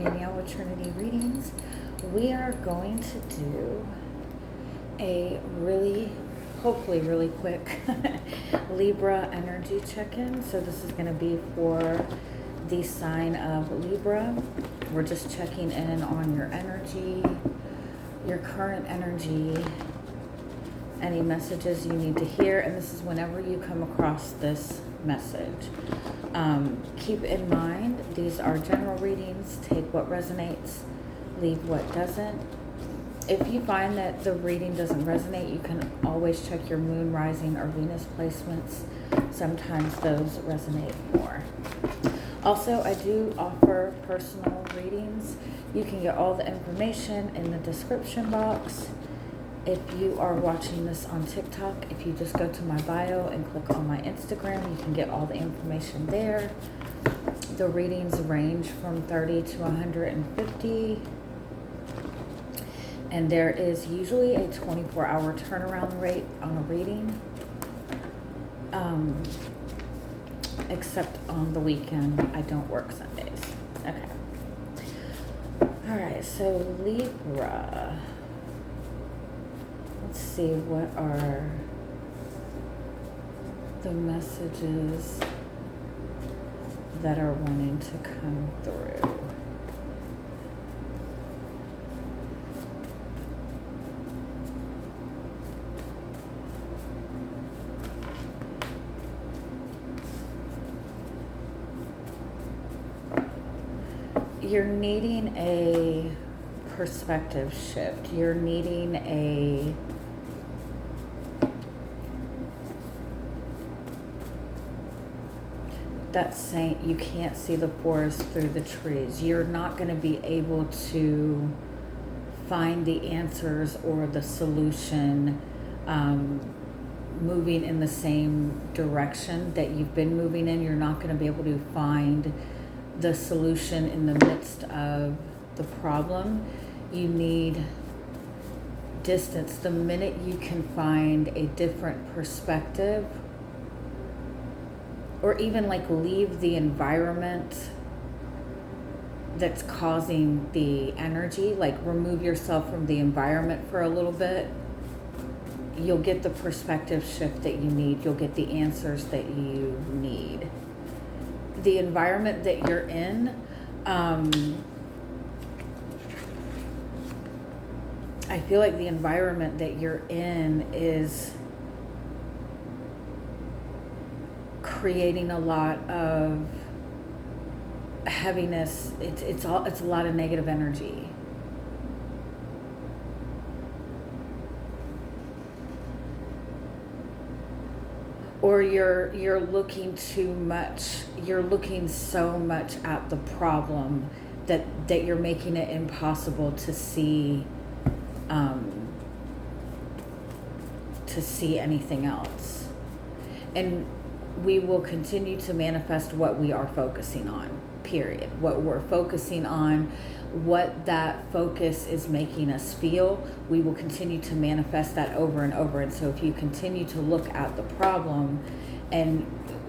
Danielle with Trinity Readings. We are going to do a hopefully really quick Libra energy check-in. So this is going to be for the sign of Libra. We're just checking in on your energy, your current energy, any messages you need to hear. And this is whenever you come across this message. Keep in mind, these are general readings. Take what resonates, leave what doesn't. If you find that the reading doesn't resonate, you can always check your moon, rising, or Venus placements. Sometimes those resonate more. Also, I do offer personal readings. You can get all the information in the description box. If you are watching this on TikTok, if you just go to my bio and click on my Instagram, you can get all the information there. The readings range from 30 to 150. And there is usually a 24-hour turnaround rate on a reading. Except on the weekend, I don't work Sundays. Okay. All right, so Libra. Let's see, what are the messages that are wanting to come through? You're needing a perspective shift. You're needing that's saying you can't see the forest through the trees. You're not going to be able to find the answers or the solution moving in the same direction that you've been moving in. You're not going to be able to find the solution in the midst of the problem. You need distance. The minute you can find a different perspective, or even like leave the environment that's causing the energy, like remove yourself from the environment for a little bit, you'll get the perspective shift that you need. You'll get the answers that you need. The environment that you're in, I feel like the environment that you're in is creating a lot of heaviness. It's a lot of negative energy. Or you're looking too much. You're looking so much at the problem that you're making it impossible to see anything else. And we will continue to manifest what we are focusing on, period. What we're focusing on, what that focus is making us feel, we will continue to manifest that over and over. And so if you continue to look at the problem and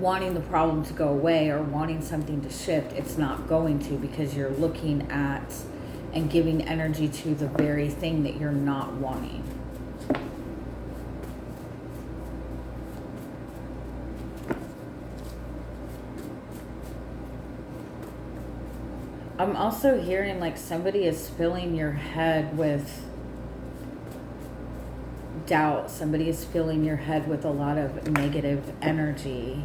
wanting the problem to go away or wanting something to shift, it's not going to, because you're looking at and giving energy to the very thing that you're not wanting. I'm also hearing like somebody is filling your head with doubt. Somebody is filling your head with a lot of negative energy.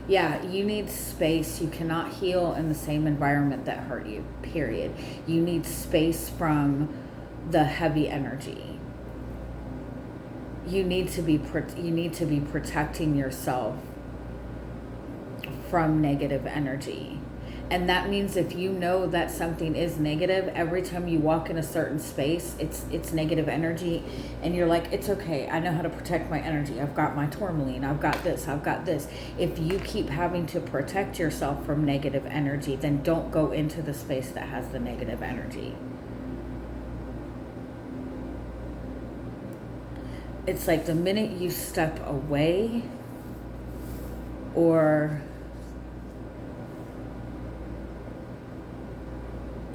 Yeah, you need space. You cannot heal in the same environment that hurt you, period. You need space from the heavy energy. You need to be protecting yourself from negative energy. And that means if you know that something is negative, every time you walk in a certain space, it's negative energy, and you're like, it's okay, I know how to protect my energy. I've got my tourmaline, I've got this, I've got this. If you keep having to protect yourself from negative energy, then don't go into the space that has the negative energy. It's like the minute you step away or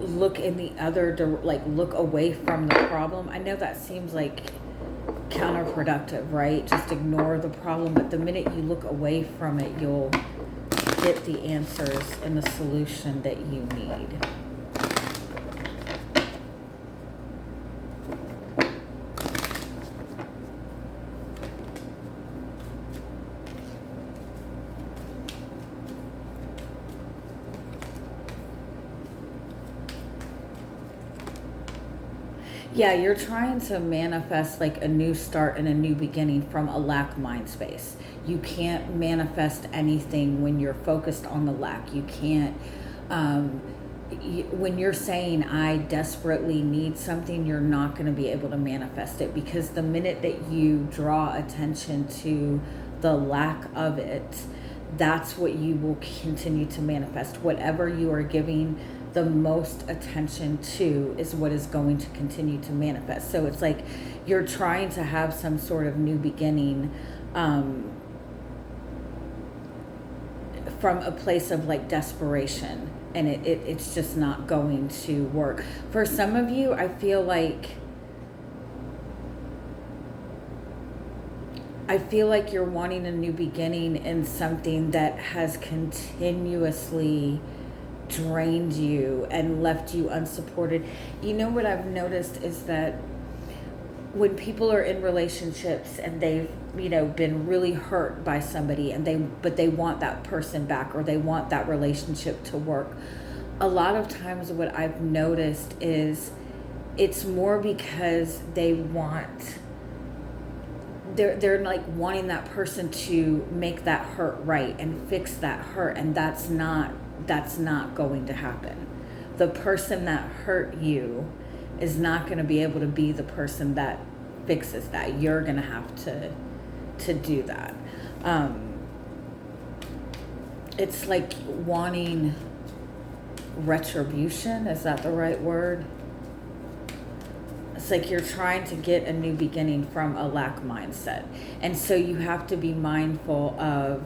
look in the other, like look away from the problem. I know that seems like counterproductive, right? Just ignore the problem, but the minute you look away from it, you'll get the answers and the solution that you need. Yeah, you're trying to manifest like a new start and a new beginning from a lack mind space. You can't manifest anything when you're focused on the lack. You can't, when you're saying, I desperately need something, you're not going to be able to manifest it, because the minute that you draw attention to the lack of it, that's what you will continue to manifest. Whatever you are giving the most attention to is what is going to continue to manifest. So it's like you're trying to have some sort of new beginning from a place of like desperation, and it's just not going to work. For some of you, I feel like you're wanting a new beginning in something that has continuously drained you and left you unsupported. You know what I've noticed is that when people are in relationships and they've, you know, been really hurt by somebody, and they want that person back, or they want that relationship to work, a lot of times what I've noticed is it's more because they want, they're like wanting that person to make that hurt right and fix that hurt, and that's not going to happen. The person that hurt you is not going to be able to be the person that fixes that. You're going to have to do that. It's like wanting retribution. Is that the right word? It's like you're trying to get a new beginning from a lack mindset. And so you have to be mindful of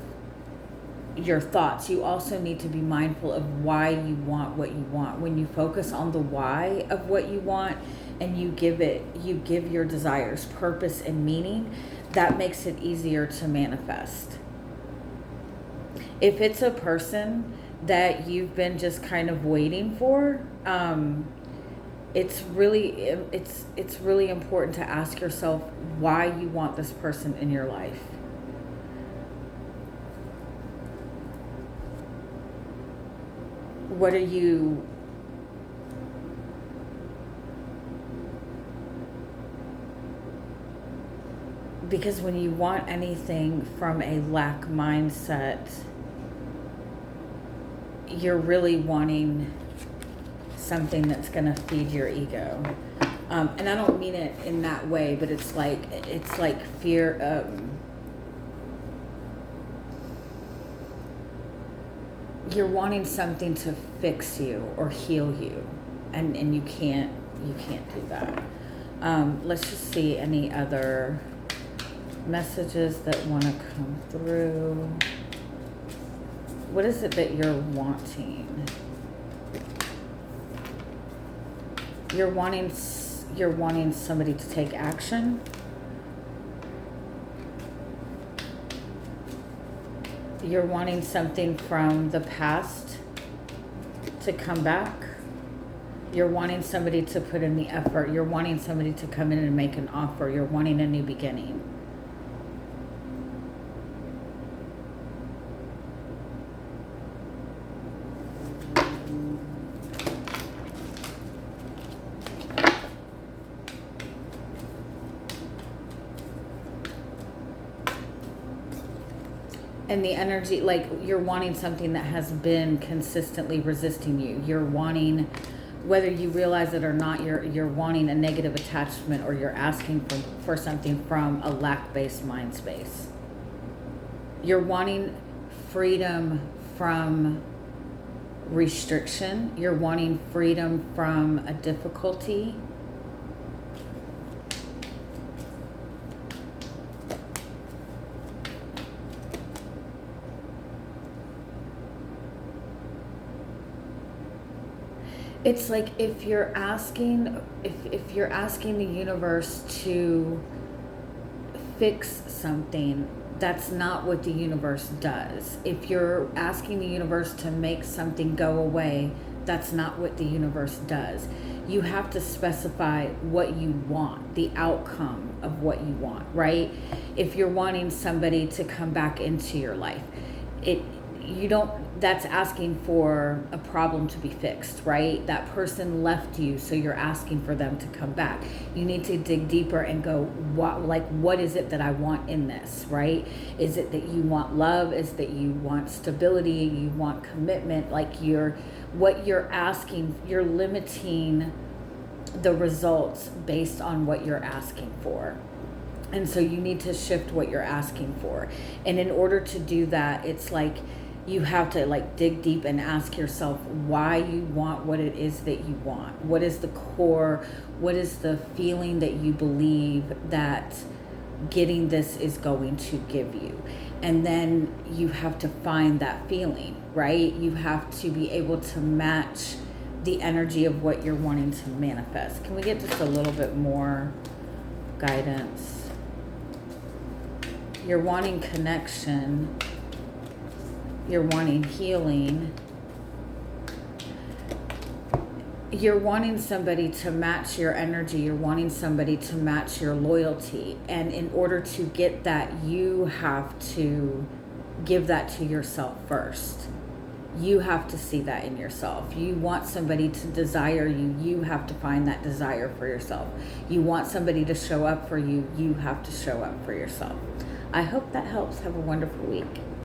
your thoughts. You also need to be mindful of why you want what you want. When you focus on the why of what you want, and you give your desires purpose and meaning, that makes it easier to manifest. If it's a person that you've been just kind of waiting for, it's really important to ask yourself why you want this person in your life. What are you, because when you want anything from a lack mindset, you're really wanting something that's going to feed your ego. And I don't mean it in that way, but it's like fear. You're wanting something to fix you or heal you, and you can't do that. Let's just see any other messages that want to come through. What is it that you're wanting? You're wanting somebody to take action. You're wanting something from the past to come back. You're wanting somebody to put in the effort. You're wanting somebody to come in and make an offer. You're wanting a new beginning. And the energy, like you're wanting something that has been consistently resisting you. You're wanting, whether you realize it or not, you're wanting a negative attachment, or you're asking for something from a lack-based mind space. You're wanting freedom from restriction. You're wanting freedom from a difficulty. It's like if you're asking, if you're asking the universe to fix something, that's not what the universe does. If you're asking the universe to make something go away, that's not what the universe does. You have to specify what you want, the outcome of what you want, right? If you're wanting somebody to come back into your life, it you don't that's asking for a problem to be fixed, right? That person left you, so you're asking for them to come back. You need to dig deeper and go, what is it that I want in this, right? Is it that you want love? Is it that you want stability? You want commitment? Like what you're asking, you're limiting the results based on what you're asking for. And so you need to shift what you're asking for. And in order to do that, it's like you have to like dig deep and ask yourself why you want what it is that you want. What is the core? What is the feeling that you believe that getting this is going to give you? And then you have to find that feeling, right? You have to be able to match the energy of what you're wanting to manifest. Can we get just a little bit more guidance? You're wanting connection. You're wanting healing. You're wanting somebody to match your energy. You're wanting somebody to match your loyalty. And in order to get that, you have to give that to yourself first. You have to see that in yourself. You want somebody to desire you. You have to find that desire for yourself. You want somebody to show up for you. You have to show up for yourself. I hope that helps. Have a wonderful week.